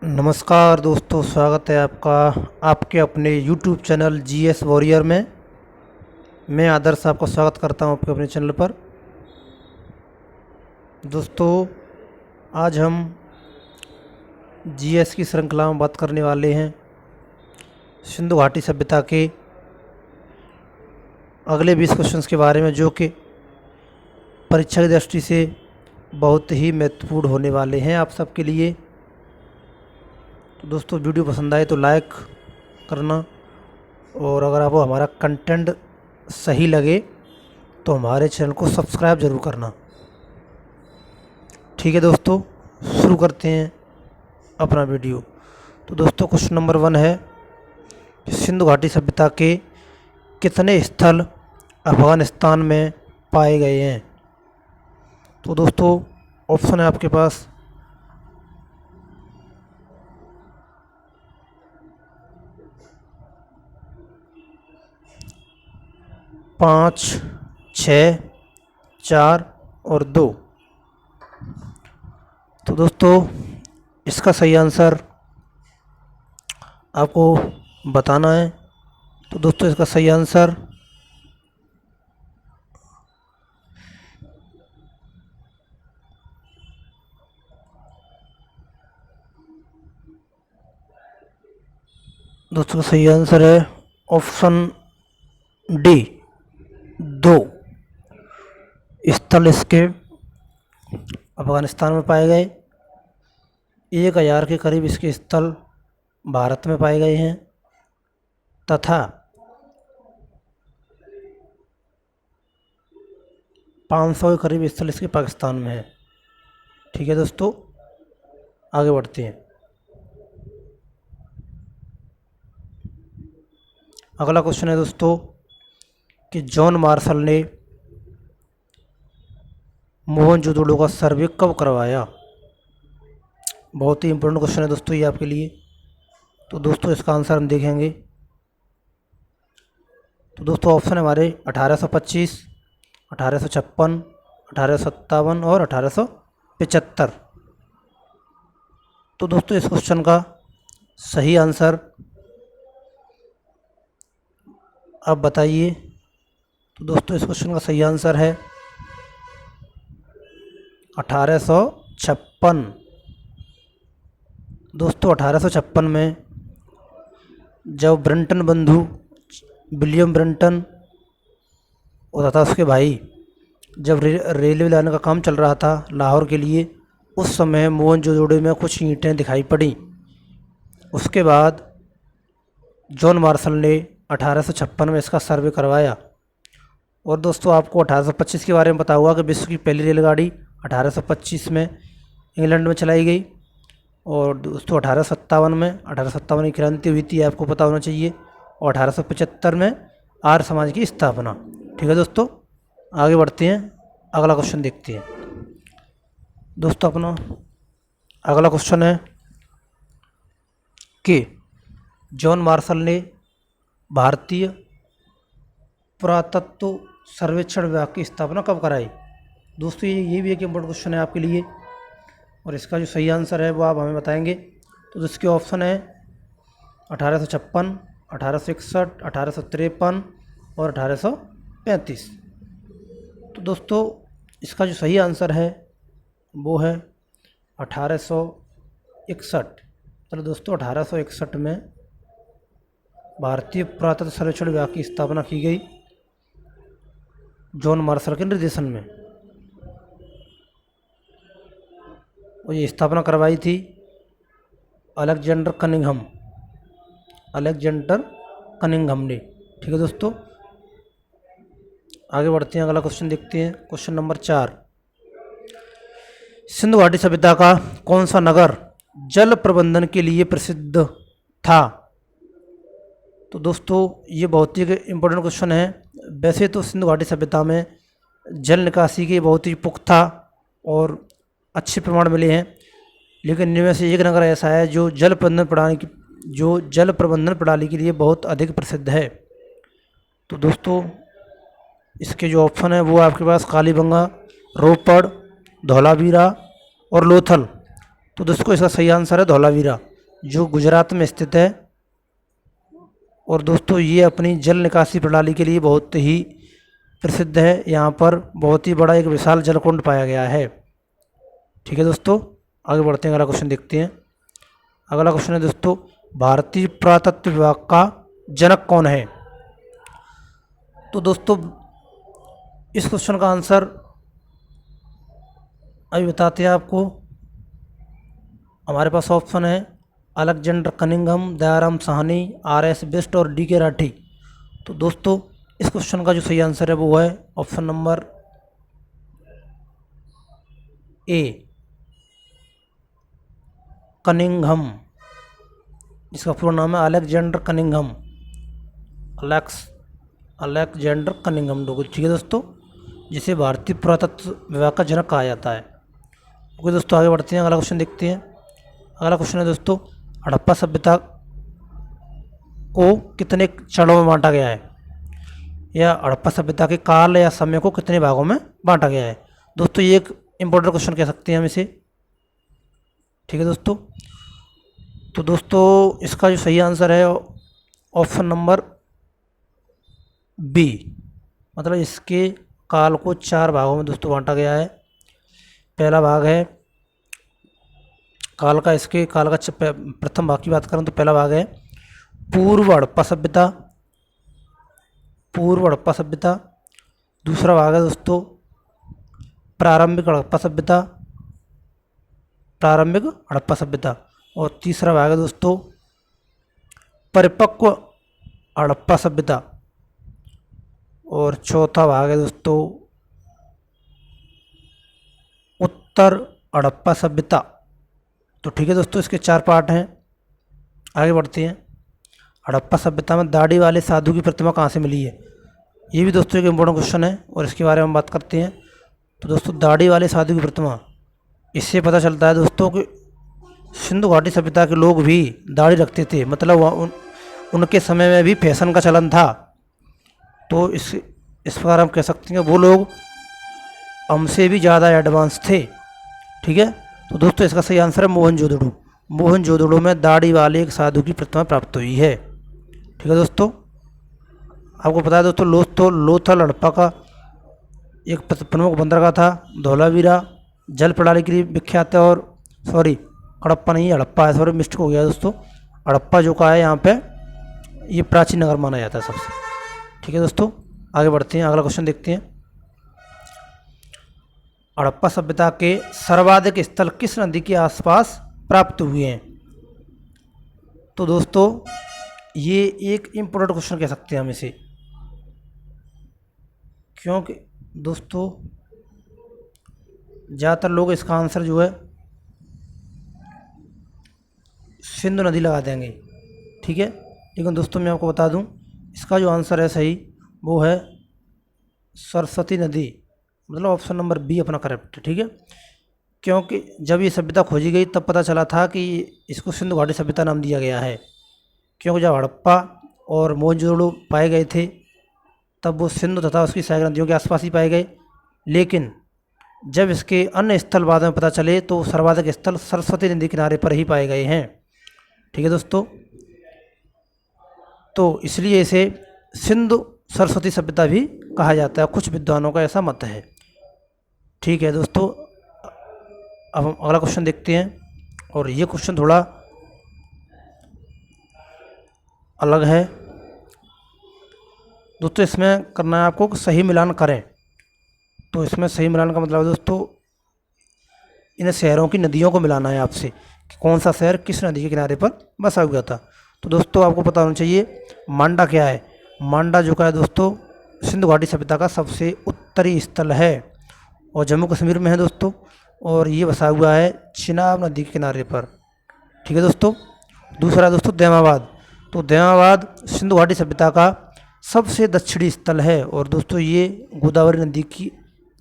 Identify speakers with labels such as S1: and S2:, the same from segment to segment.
S1: नमस्कार दोस्तों, स्वागत है आपका आपके अपने YouTube चैनल जीएस वॉरियर में। मैं आदर्श आपका स्वागत करता हूं आपके अपने चैनल पर। दोस्तों, आज हम जीएस की श्रृंखला में बात करने वाले हैं सिंधु घाटी सभ्यता के अगले 20 क्वेश्चंस के बारे में, जो कि परीक्षा की दृष्टि से बहुत ही महत्वपूर्ण होने वाले हैं आप सबके लिए। तो दोस्तों, वीडियो पसंद आए तो लाइक करना, और अगर आपको हमारा कंटेंट सही लगे तो हमारे चैनल को सब्सक्राइब ज़रूर करना। ठीक है दोस्तों, शुरू करते हैं अपना वीडियो। तो दोस्तों, क्वेश्चन नंबर 1 है, सिंधु घाटी सभ्यता के कितने स्थल अफ़गानिस्तान में पाए गए हैं? तो दोस्तों, ऑप्शन है आपके पास 5, 6, 4 और 2। तो दोस्तों, इसका सही आंसर आपको बताना है। तो दोस्तों, इसका सही आंसर है ऑप्शन डी, 2 स्थल इसके अफ़गानिस्तान में पाए गए। 1000 के करीब इसके स्थल भारत में पाए गए हैं, तथा 500 के करीब स्थल इसके पाकिस्तान में है। ठीक है दोस्तों, आगे बढ़ते हैं। अगला क्वेश्चन है दोस्तों कि जॉन मार्शल ने मोहनजोदड़ो का सर्वे कब करवाया? बहुत ही इम्पोर्टेंट क्वेश्चन है दोस्तों ये आपके लिए। तो दोस्तों, इसका आंसर हम देखेंगे। तो दोस्तों, ऑप्शन है हमारे 1825, 1856, 1857 और 1875। तो दोस्तों, इस क्वेश्चन का सही आंसर आप बताइए। तो दोस्तों, इस क्वेश्चन का सही आंसर है 1856। दोस्तों, 1856 में जब ब्रंटन बंधु विलियम ब्रंटन और तथा उसके भाई जब रेलवे लाने का काम चल रहा था लाहौर के लिए, उस समय मोहनजोदड़ो में कुछ ईंटें दिखाई पड़ी। उसके बाद जॉन मार्शल ने 1856 में इसका सर्वे करवाया। और दोस्तों, आपको 1825 के बारे में पता होगा कि विश्व की पहली रेलगाड़ी 1825 में इंग्लैंड में चलाई गई। और दोस्तों, 1857 की क्रांति हुई थी, आपको पता होना चाहिए। और 1875 में आर्य समाज की स्थापना। ठीक है दोस्तों, आगे बढ़ते हैं, अगला क्वेश्चन देखते हैं। दोस्तों, अपना अगला क्वेश्चन है कि जॉन मार्शल ने भारतीय पुरातत्व सर्वेक्षण विभाग की स्थापना कब कराई? दोस्तों, ये भी एक इम्पोर्टेंट क्वेश्चन है आपके लिए, और इसका जो सही आंसर है वो आप हमें बताएंगे। तो इसके ऑप्शन है 1856, 1861, 1853 और 1835। तो दोस्तों, इसका जो सही आंसर है वो है 1861। चलो दोस्तों, 1861 में भारतीय पुरातत्व सर्वेक्षण विभाग की स्थापना की गई जॉन मार्शल के निर्देशन में। और ये स्थापना करवाई थी अलेक्जेंडर कनिंघम ने। ठीक है दोस्तों, आगे बढ़ते हैं, अगला क्वेश्चन देखते हैं। क्वेश्चन नंबर 4, सिंधु घाटी सभ्यता का कौन सा नगर जल प्रबंधन के लिए प्रसिद्ध था? तो दोस्तों, ये बहुत ही इम्पोर्टेंट क्वेश्चन है। वैसे तो सिंधु घाटी सभ्यता में जल निकासी के बहुत ही पुख्ता और अच्छे प्रमाण मिले हैं, लेकिन इनमें से एक नगर ऐसा है जो जल प्रबंधन प्रणाली के लिए बहुत अधिक प्रसिद्ध है। तो दोस्तों, इसके जो ऑप्शन है वो आपके पास कालीबंगा, रोपड़, धौलावीरा और लोथल। तो दोस्तों, इसका सही आंसर है धौलावीरा। जो गुजरात में स्थित है। और दोस्तों ये अपनी जल निकासी प्रणाली के लिए बहुत ही प्रसिद्ध है। यहाँ पर बहुत ही बड़ा एक विशाल जलकुंड पाया गया है। ठीक है दोस्तों, आगे बढ़ते हैं, अगला क्वेश्चन देखते हैं। अगला क्वेश्चन है दोस्तों, भारतीय पुरातत्व विभाग का जनक कौन है? तो दोस्तों इस क्वेश्चन का आंसर अभी बताते हैं आपको। हमारे पास ऑप्शन है Alexander Cunningham, Dayaram Sahni, RS. Bisht और डी.के. राठी। तो दोस्तों इस क्वेश्चन का जो सही आंसर है वो है ऑप्शन नंबर ए, कनिंघम। इसका पूरा नाम है अलेक्जेंडर कनिंघम, अलेक्जेंडर कनिंघम। ठीक है दोस्तों, जिसे भारतीय पुरातत्व विभाग का जनक कहा जाता है। ओके दोस्तों, आगे बढ़ते हैं, अगला क्वेश्चन देखते हैं। अगला क्वेश्चन है दोस्तों, हड़प्पा सभ्यता को कितने चरणों में बांटा गया है, या हड़प्पा सभ्यता के काल या समय को कितने भागों में बांटा गया है? दोस्तों ये एक इम्पोर्टेंट क्वेश्चन कह सकते हैं हम इसे। ठीक है दोस्तों, तो दोस्तों इसका जो सही आंसर है ऑप्शन नंबर बी, मतलब इसके काल को 4 भागों में दोस्तों बांटा गया है। पहला भाग है काल का, इसके काल का प्रथम भाग की बात करें तो पहला भाग है पूर्व हड़प्पा सभ्यता, पूर्व हड़प्पा सभ्यता। दूसरा भाग है दोस्तों प्रारंभिक हड़प्पा सभ्यता, प्रारंभिक हड़प्पा सभ्यता। और तीसरा भाग है दोस्तों परिपक्व हड़प्पा सभ्यता। और चौथा भाग है दोस्तों उत्तर हड़प्पा सभ्यता। तो ठीक है दोस्तों, इसके 4 पार्ट हैं। आगे बढ़ते हैं। हड़प्पा सभ्यता में दाढ़ी वाले साधु की प्रतिमा कहाँ से मिली है? ये भी दोस्तों एक इम्पोर्टेंट क्वेश्चन है और इसके बारे में हम बात करते हैं। तो दोस्तों दाढ़ी वाले साधु की प्रतिमा, इससे पता चलता है दोस्तों कि सिंधु घाटी सभ्यता के लोग भी दाढ़ी रखते थे, मतलब उनके समय में भी फैशन का चलन था। तो इस प्रकार हम कह सकते हैं कि वो लोग हमसे भी ज़्यादा एडवांस थे। ठीक है, तो दोस्तों इसका सही आंसर है मोहनजोदड़ो। मोहनजोदड़ो में दाढ़ी वाले एक साधु की प्रतिमा प्राप्त हुई है। ठीक है दोस्तों, आपको पता है दोस्तों लोथल हड़प्पा का एक प्रमुख बंदरगाह था। धौलावीरा जल प्रणाली के लिए विख्यात है। और सॉरी हड़प्पा नहीं, हड़प्पा है, सॉरी मिस्टेक हो गया दोस्तों। हड़प्पा जो का है यहाँ पे ये प्राचीन नगर माना जाता है सबसे। ठीक है दोस्तों, आगे बढ़ते हैं, अगला क्वेश्चन देखते हैं। हड़प्पा सभ्यता के सर्वाधिक स्थल किस नदी के आसपास प्राप्त हुए हैं? तो दोस्तों ये एक इम्पोर्टेंट क्वेश्चन कह सकते हैं हम इसे, क्योंकि दोस्तों ज़्यादातर लोग इसका आंसर जो है सिंधु नदी लगा देंगे। ठीक है, लेकिन दोस्तों मैं आपको बता दूं इसका जो आंसर है सही वो है सरस्वती नदी, मतलब ऑप्शन नंबर बी अपना करेक्ट है। ठीक है, क्योंकि जब ये सभ्यता खोजी गई तब पता चला था कि इसको सिंधु घाटी सभ्यता नाम दिया गया है, क्योंकि जब हड़प्पा और मोहनजोदड़ो पाए गए थे तब वो सिंधु तथा उसकी सहायक नदियों के आसपास ही पाए गए। लेकिन जब इसके अन्य स्थल बाद में पता चले तो सर्वाधिक स्थल सरस्वती नदी किनारे पर ही पाए गए हैं। ठीक है दोस्तों, तो इसलिए इसे सिंधु सरस्वती सभ्यता भी कहा जाता है, कुछ विद्वानों का ऐसा मत है। ठीक है दोस्तों, अब हम अगला क्वेश्चन देखते हैं, और ये क्वेश्चन थोड़ा अलग है दोस्तों। इसमें करना है आपको कि सही मिलान करें। तो इसमें सही मिलान का मतलब है दोस्तों इन शहरों की नदियों को मिलाना है आपसे कि कौन सा शहर किस नदी के किनारे पर बसा हुआ था। तो दोस्तों आपको पता होना चाहिए मांडा क्या है। मांडा जो का है दोस्तों सिंधु घाटी सभ्यता का सबसे उत्तरी स्थल है और जम्मू कश्मीर में है दोस्तों, और ये बसा हुआ है चिनाब नदी के किनारे पर। ठीक है दोस्तों, दूसरा दोस्तों दैमाबाद। तो दैमाबाद सिंधु घाटी सभ्यता का सबसे दक्षिणी स्थल है और दोस्तों ये गोदावरी नदी की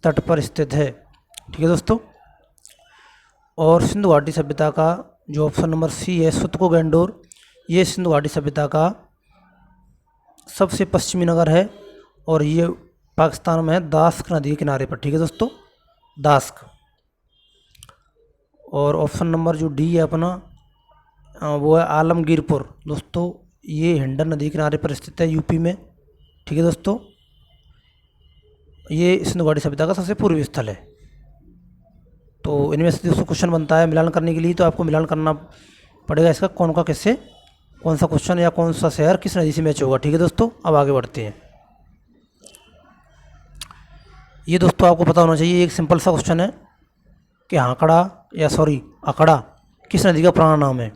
S1: तट पर स्थित है। ठीक है दोस्तों, और सिंधु घाटी सभ्यता का जो ऑप्शन नंबर सी है सुतको गंडोर, ये सिंधु घाटी सभ्यता का सबसे पश्चिमी नगर है और ये पाकिस्तान में है दास्क नदी के किनारे पर। ठीक है दोस्तों, दास्क। और ऑप्शन नंबर जो डी है अपना वो है आलमगीरपुर। दोस्तों ये हिंडन नदी किनारे पर स्थित है यूपी में। ठीक है दोस्तों, ये सिंधु घाटी सभ्यता का सबसे पूर्वी स्थल है। तो इनमें से दोस्तों क्वेश्चन बनता है मिलान करने के लिए, तो आपको मिलान करना पड़ेगा इसका कौन का किससे, कौन सा क्वेश्चन या कौन सा शहर किस नदी से मैच होगा। ठीक है दोस्तों, अब आगे बढ़ते हैं। ये दोस्तों आपको पता होना चाहिए, एक सिंपल सा क्वेश्चन है कि अकड़ा किस नदी का पुराना नाम है।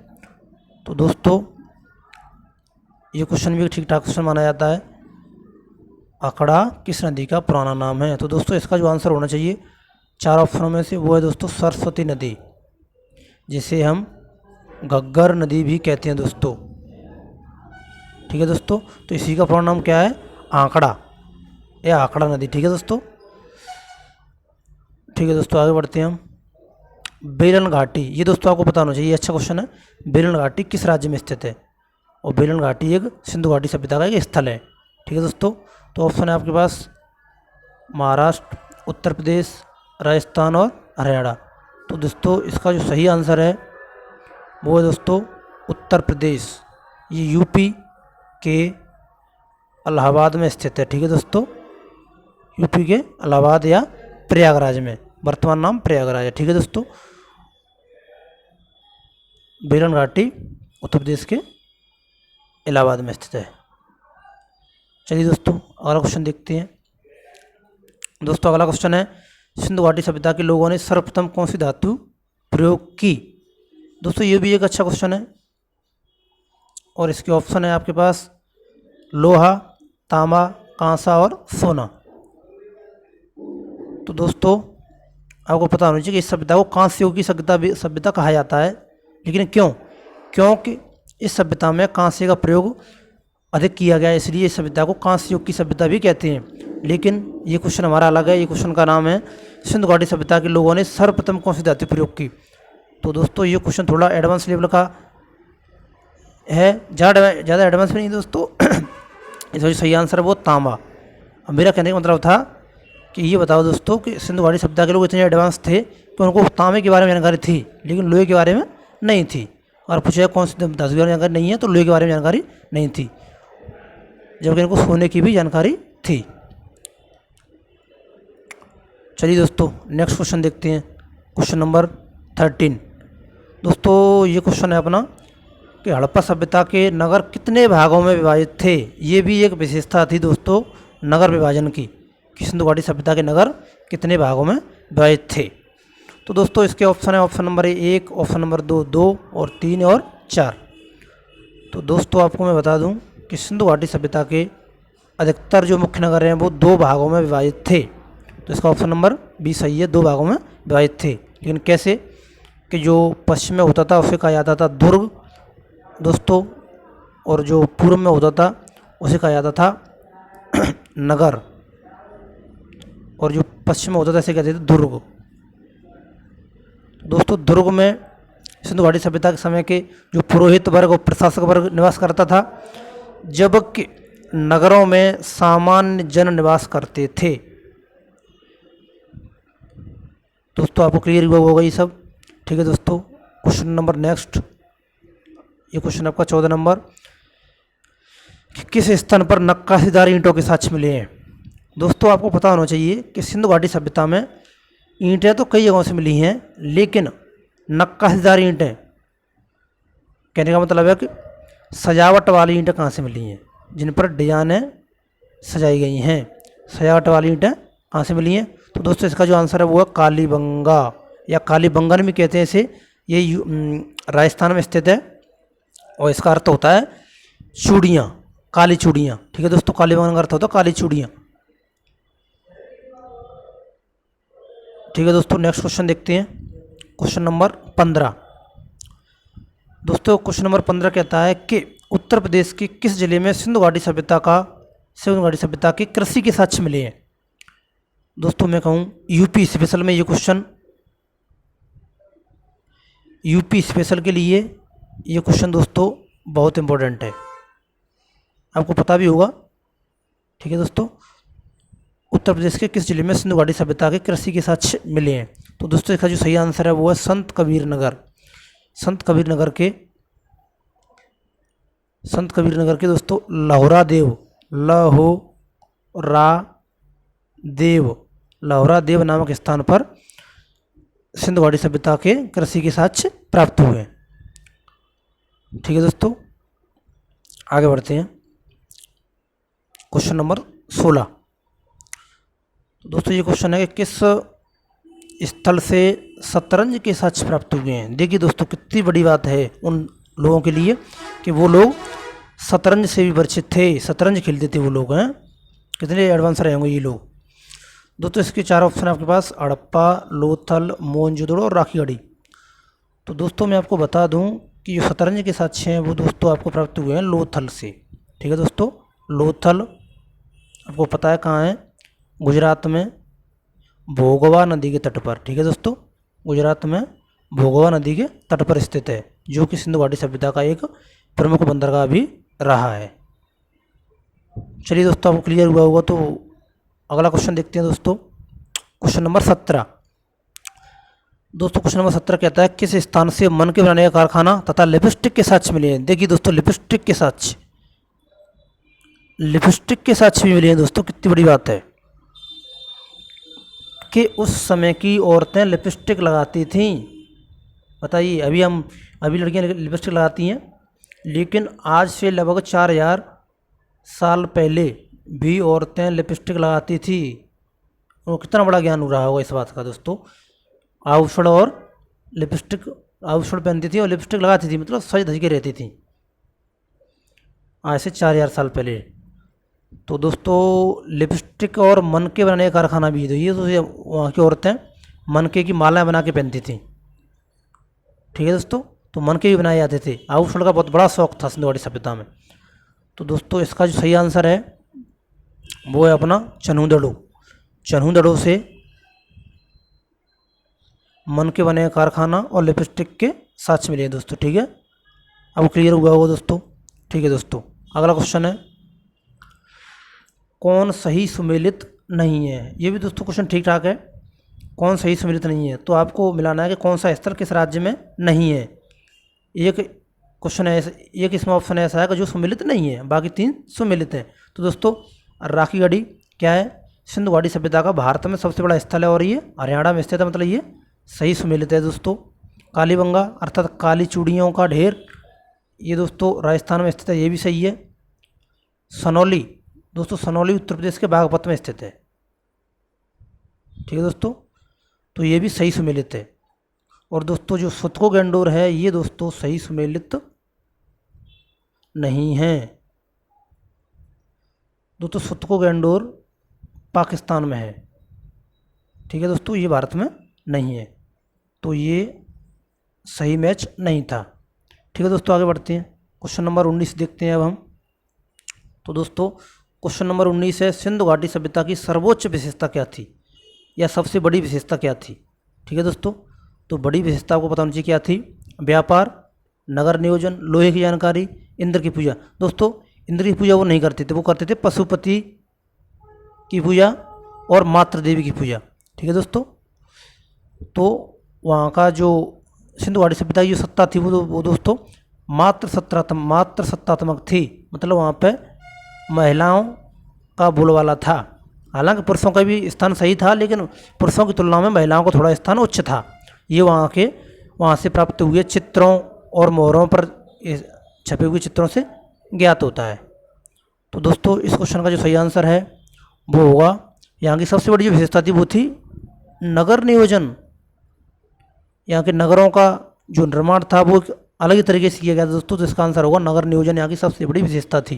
S1: तो दोस्तों ये क्वेश्चन भी ठीक ठाक क्वेश्चन माना जाता है, अकड़ा किस नदी का पुराना नाम है। तो दोस्तों इसका जो आंसर होना चाहिए 4 ऑप्शनों में से वो है दोस्तों सरस्वती नदी, जिसे हम घग्गर नदी भी कहते हैं दोस्तों। ठीक है दोस्तों, तो इसी का पुराना नाम क्या है, आंकड़ा या आंकड़ा नदी। ठीक है दोस्तों, ठीक है दोस्तों आगे बढ़ते हैं हम। बेलन घाटी, ये दोस्तों आपको पता होना चाहिए, अच्छा क्वेश्चन है। बेलन घाटी किस राज्य में स्थित है, और बेलन घाटी एक सिंधु घाटी सभ्यता का एक स्थल है। ठीक है दोस्तों, तो ऑप्शन है आपके पास महाराष्ट्र, उत्तर प्रदेश, राजस्थान और हरियाणा। तो दोस्तों इसका जो सही आंसर है वो है दोस्तों उत्तर प्रदेश। ये यूपी के इलाहाबाद में स्थित है। ठीक है दोस्तों, यूपी के इलाहाबाद या प्रयागराज में, वर्तमान नाम प्रयागराज है। ठीक है दोस्तों, बेलन घाटी उत्तर प्रदेश के इलाहाबाद में स्थित है। चलिए दोस्तों अगला क्वेश्चन देखते हैं। दोस्तों अगला क्वेश्चन है सिंधु घाटी सभ्यता के लोगों ने सर्वप्रथम कौन सी धातु प्रयोग की। दोस्तों ये भी एक अच्छा क्वेश्चन है, और इसके ऑप्शन है आपके पास लोहा, तांबा, कांसा और सोना। तो दोस्तों आपको पता होना चाहिए कि इस सभ्यता को कांस्य युग की सभ्यता कहा जाता है। लेकिन क्यों, क्योंकि इस सभ्यता में कांस्य का प्रयोग अधिक किया गया है, इसलिए इस सभ्यता को कांस्य युग की सभ्यता भी कहते हैं। लेकिन ये क्वेश्चन हमारा अलग है, ये क्वेश्चन का नाम है सिंधु घाटी सभ्यता के लोगों ने सर्वप्रथम कौन सी धातु प्रयोग की। तो दोस्तों ये क्वेश्चन थोड़ा एडवांस लेवल का है, ज़्यादा एडवांस भी नहीं दोस्तों। इसका जो सही आंसर है वो तांबा। अब मेरा कहने का मतलब था कि ये बताओ दोस्तों कि सिंधु घाटी सभ्यता के लोग इतने एडवांस थे कि उनको तांबे के बारे में जानकारी थी, लेकिन लोहे के बारे में नहीं थी। और पूछा कौन सी धातु के बारे में जानकारी नहीं है, तो लोहे के बारे में जानकारी नहीं थी, जबकि इनको सोने की भी जानकारी थी। चलिए दोस्तों नेक्स्ट क्वेश्चन देखते हैं, क्वेश्चन नंबर 13। दोस्तों ये क्वेश्चन है अपना कि हड़प्पा सभ्यता के नगर कितने भागों में विभाजित थे। ये भी एक विशेषता थी दोस्तों नगर विभाजन की, कि सिंधु घाटी सभ्यता के नगर कितने भागों में विभाजित थे। तो दोस्तों इसके ऑप्शन है, ऑप्शन नंबर 1, ऑप्शन नंबर 2 और 3 और 4। तो दोस्तों आपको मैं बता दूं कि सिंधु घाटी सभ्यता के अधिकतर जो मुख्य नगर हैं वो 2 भागों में विभाजित थे। तो इसका ऑप्शन नंबर बी सही है, 2 भागों में विभाजित थे। लेकिन कैसे, कि जो पश्चिम में होता था उसे कहा जाता था दुर्ग दोस्तों, और जो पूर्व में होता था उसे कहा जाता था नगर, और जो पश्चिम में होता था इसे कहते थे दुर्ग। दोस्तों दुर्ग में सिंधु घाटी सभ्यता के समय के जो पुरोहित वर्ग और प्रशासक वर्ग निवास करता था, जबकि नगरों में सामान्य जन निवास करते थे। दोस्तों आपको क्लियर होगा ये सब। ठीक है दोस्तों, क्वेश्चन नंबर नेक्स्ट, ये क्वेश्चन आपका 14 नंबर, किस स्थान पर नक्काशीदार ईंटों के साक्ष्य मिले हैं। दोस्तों आपको पता होना चाहिए कि सिंधु घाटी सभ्यता में ईंटें तो कई जगहों से मिली हैं, लेकिन नक्काशीदार ईंटें, कहने का मतलब है कि सजावट वाली ईंटें कहाँ से मिली हैं, जिन पर डिजाइनें सजाई गई हैं, सजावट वाली ईंटें कहाँ से मिली हैं। तो दोस्तों इसका जो आंसर है वो है कालीबंगा, या कालीबंगन भी कहते हैं इसे। ये राजस्थान में स्थित है, और इसका अर्थ होता है चूड़ियाँ, काली चूड़ियाँ। ठीक है दोस्तों, कालीबंगन का अर्थ होता है काली चूड़ियाँ। ठीक है दोस्तों नेक्स्ट क्वेश्चन देखते हैं, क्वेश्चन नंबर 15। दोस्तों क्वेश्चन नंबर 15 कहता है कि उत्तर प्रदेश के किस जिले में सिंधु घाटी सभ्यता के कृषि के साक्ष्य मिले हैं। दोस्तों मैं कहूँ यूपी स्पेशल में ये क्वेश्चन, यूपी स्पेशल के लिए ये क्वेश्चन दोस्तों बहुत इम्पोर्टेंट है, आपको पता भी होगा। ठीक है दोस्तों, उत्तर प्रदेश के किस जिले में सिंधु घाटी सभ्यता के कृषि के साक्ष्य मिले हैं। तो दोस्तों इसका जो सही आंसर है वो है संत कबीर नगर। संत कबीर नगर के संत कबीर नगर के दोस्तों लहोरा देव, लहोरा देव, लहोरा देव नामक स्थान पर सिंधुघाटी सभ्यता के कृषि के साक्ष्य प्राप्त हुए। ठीक है दोस्तों, आगे बढ़ते हैं। Question number 16। तो दोस्तों ये क्वेश्चन है कि किस स्थल से शतरंज के साक्ष्य प्राप्त हुए हैं। देखिए दोस्तों कितनी बड़ी बात है उन लोगों के लिए कि वो लोग शतरंज से भी परिचित थे, शतरंज खेलते थे वो लोग हैं। कितने एडवांस रहे होंगे ये लोग। दोस्तों इसके 4 ऑप्शन आपके पास, हड़प्पा, लोथल, मोहनजोदड़ो और राखीगढ़ी। तो दोस्तों मैं आपको बता दूं कि जो शतरंज के साक्ष्य हैं वो दोस्तों आपको प्राप्त हुए हैं लोथल से। ठीक है दोस्तों, लोथल आपको पता है कहाँ है, गुजरात में भोगवा नदी के तट पर। ठीक है दोस्तों, गुजरात में भोगवा नदी के तट पर स्थित है, जो कि सिंधु घाटी सभ्यता का एक प्रमुख बंदरगाह भी रहा है। चलिए दोस्तों आपको क्लियर हुआ होगा, तो अगला क्वेश्चन देखते हैं दोस्तों। Question number 17। दोस्तों क्वेश्चन नंबर 17 कहता है किस स्थान से मन के बनाने का कारखाना तथा लिपस्टिक के साक्ष्य मिले हैं। देखिए दोस्तों लिपस्टिक के साक्ष्य, लिपस्टिक के साक्ष्य भी मिले हैं दोस्तों। कितनी बड़ी बात है कि उस समय की औरतें लिपस्टिक लगाती थीं। बताइए, अभी लड़कियां लिपस्टिक लगाती हैं, लेकिन आज से लगभग 4000 साल पहले भी औरतें लिपस्टिक लगाती थी। और कितना बड़ा ज्ञान हो रहा होगा इस बात का दोस्तों। आभूषण और लिपस्टिक, आभूषण पहनती थी और लिपस्टिक लगाती थी, मतलब सज धज के रहती थी आज से 4000 साल पहले। तो दोस्तों लिपस्टिक और मनके बनाने का कारखाना भी है। तो ये तो वहाँ की औरतें मनके की मालाएं बना के पहनती थी। ठीक है दोस्तों, तो मनके भी बनाए जाते थे। आभूषण का बहुत बड़ा शौक था सिंधु घाटी सभ्यता में। तो दोस्तों इसका जो सही आंसर है वो है अपना चन्हूदड़ो। चन्हूदड़ो से मनके बने का कारखाना और लिपस्टिक के साक्ष्य मिले हैं दोस्तों। ठीक है, अब क्लियर हुआ होगा दोस्तों। ठीक है दोस्तों, अगला क्वेश्चन है कौन सही सुमेलित नहीं है। ये भी दोस्तों क्वेश्चन ठीक ठाक है। कौन सही सुमेलित नहीं है, तो आपको मिलाना है कि कौन सा स्थल किस राज्य में नहीं है। एक क्वेश्चन है, एक इसमें ऑप्शन ऐसा है कि जो सुमेलित नहीं है, बाकी 3 सुमेलित हैं। तो दोस्तों राखीगढ़ी क्या है, सिंधु घाटी सभ्यता का भारत में सबसे बड़ा स्थल है और ये हरियाणा में स्थित है, मतलब ये सही सुमेलित है दोस्तों। कालीबंगा अर्थात काली चूड़ियों का ढेर, ये दोस्तों राजस्थान में स्थित है, ये भी सही है। सनौली, दोस्तों सनौली उत्तर प्रदेश के बागपत में स्थित है। ठीक है दोस्तों, तो ये भी सही सुमेलित है। और दोस्तों जो सुतको गैंडोर है ये दोस्तों सही सुमेलित नहीं है। दोस्तों सुतको गैंडोर पाकिस्तान में है। ठीक है दोस्तों, ये भारत में नहीं है, तो ये सही मैच नहीं था। ठीक है दोस्तों, आगे बढ़ते हैं। क्वेश्चन नंबर 19 देखते हैं अब हम। तो दोस्तों क्वेश्चन नंबर 19 है सिंधु घाटी सभ्यता की सर्वोच्च विशेषता क्या थी, या सबसे बड़ी विशेषता क्या थी। ठीक है दोस्तों, तो बड़ी विशेषता आपको पता होनी चाहिए क्या थी। व्यापार, नगर नियोजन, लोहे की जानकारी, इंद्र की पूजा। दोस्तों इंद्र की पूजा वो नहीं करते थे, वो करते थे पशुपति की पूजा और मातृ देवी की पूजा। ठीक है दोस्तों, तो वहाँ का जो सिंधु घाटी सभ्यता की जो सत्ता थी वो दोस्तों मात्र सत्तात्मक थी, मतलब वहाँ पे महिलाओं का बोलबाला था। हालांकि पुरुषों का भी स्थान सही था, लेकिन पुरुषों की तुलना में महिलाओं का थोड़ा स्थान उच्च था। ये वहाँ से प्राप्त हुए चित्रों और मोहरों पर छपे हुए चित्रों से ज्ञात होता है। तो दोस्तों इस क्वेश्चन का जो सही आंसर है वो होगा, यहाँ की सबसे बड़ी जो विशेषता थी वो थी नगर नियोजन। यहाँ के नगरों का जो निर्माण था वो अलग ही तरीके से किया गया था दोस्तों, तो इसका आंसर होगा नगर नियोजन यहाँ की सबसे बड़ी विशेषता थी।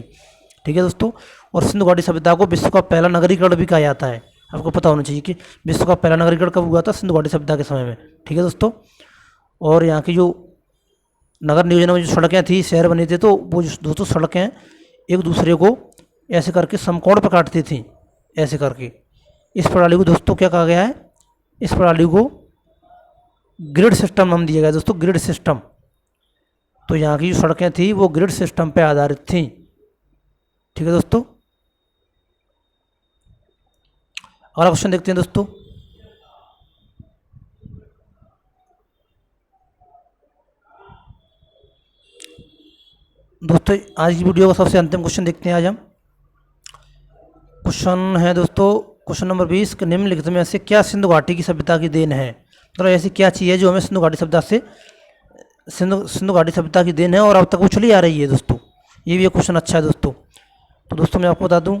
S1: ठीक है दोस्तों, और सिंधु घाटी सभ्यता को विश्व का पहला नगरीकरण भी कहा जाता है। आपको पता होना चाहिए कि विश्व का पहला नगरीकरण कब हुआ था, सिंधु घाटी सभ्यता के समय में। ठीक है दोस्तों, और यहाँ की जो नगर नियोजन में जो सड़कें थी, शहर बने थे, तो वो दोस्तों सड़कें एक दूसरे को ऐसे करके समकोण पर काटती थी, ऐसे करके। इस प्रणाली को दोस्तों क्या कहा गया है, इस प्रणाली को ग्रिड सिस्टम नाम दिया गया दोस्तों, ग्रिड सिस्टम। तो यहाँ की जो सड़कें थी वो ग्रिड सिस्टम पे आधारित थी। ठीक है दोस्तों, अगला क्वेश्चन देखते हैं दोस्तों। दोस्तों आज की वीडियो का सबसे अंतिम क्वेश्चन देखते हैं। आज हम क्वेश्चन है दोस्तों, क्वेश्चन नंबर 20 कि निम्नलिखित में से क्या सिंधु घाटी की सभ्यता की देन है। मतलब ऐसी क्या चीज़ है जो हमें सिंधु घाटी सभ्यता से सिंधु घाटी सभ्यता की देन है और अब तक वो चली आ रही है दोस्तों। ये भी एक क्वेश्चन अच्छा है दोस्तों। तो दोस्तों मैं आपको बता दूं,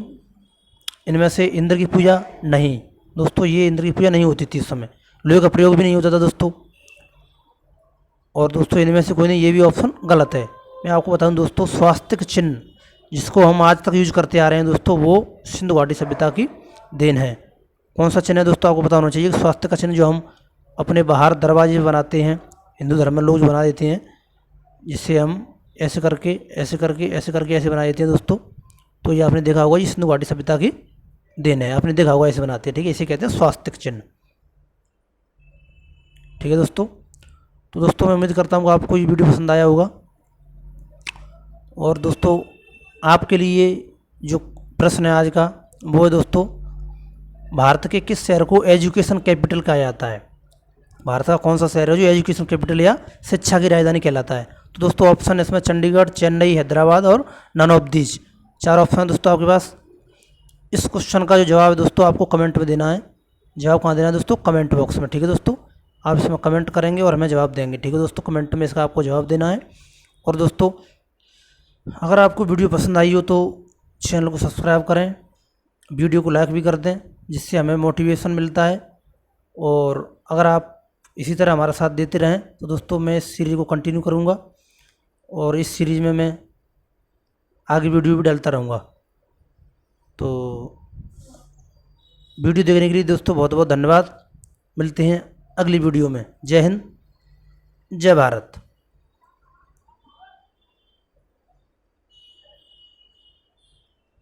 S1: इनमें से इंद्र की पूजा नहीं दोस्तों, ये इंद्र की पूजा नहीं होती थी उस समय, लोहे का प्रयोग भी नहीं होता था दोस्तों। और दोस्तों इनमें से कोई नहीं, ये भी ऑप्शन गलत है। मैं आपको बताऊं दोस्तों, स्वास्तिक चिन्ह जिसको हम आज तक यूज करते आ रहे हैं दोस्तों, वो सिंधु घाटी सभ्यता की देन है। कौन सा चिन्ह है दोस्तों, आपको पता होना चाहिए कि स्वास्तिक का चिन्ह जो हम अपने बाहर दरवाजे पे बनाते हैं, हिंदू धर्म में लोग जो बना देते हैं, जिससे हम ऐसे करके ऐसे करके ऐसे करके ऐसे बना देते हैं दोस्तों। तो ये आपने देखा होगा, ये सिंधु घाटी सभ्यता की देन है, आपने देखा होगा ऐसे बनाते हैं, ठीक है, इसे कहते हैं स्वास्तिक चिन्ह। ठीक है दोस्तों, तो दोस्तों मैं उम्मीद करता हूँ कि आपको ये वीडियो पसंद आया होगा। और दोस्तों आपके लिए जो प्रश्न है आज का, वो है दोस्तों, भारत के किस शहर को एजुकेशन कैपिटल कहा जाता है। भारत का कौन सा शहर है जो एजुकेशन कैपिटल या शिक्षा की राजधानी कहलाता है। तो दोस्तों ऑप्शन इसमें चंडीगढ़, चेन्नई, हैदराबाद और नन ऑफ दीज, 4 ऑप्शन दोस्तों आपके पास। इस क्वेश्चन का जो जवाब है दोस्तों आपको कमेंट में देना है। जवाब कहाँ देना है दोस्तों, कमेंट बॉक्स में। ठीक है दोस्तों, आप इसमें कमेंट करेंगे और हमें जवाब देंगे। ठीक है दोस्तों, कमेंट में इसका आपको जवाब देना है। और दोस्तों अगर आपको वीडियो पसंद आई हो तो चैनल को सब्सक्राइब करें, वीडियो को लाइक भी कर दें, जिससे हमें मोटिवेशन मिलता है। और अगर आप इसी तरह हमारा साथ देते रहें तो दोस्तों मैं इस सीरीज़ को कंटिन्यू करूँगा और इस सीरीज़ में मैं आगे वीडियो भी डालता रहूँगा। तो वीडियो देखने के लिए दोस्तों बहुत बहुत धन्यवाद। मिलते हैं अगली वीडियो में। जय हिंद, जय भारत।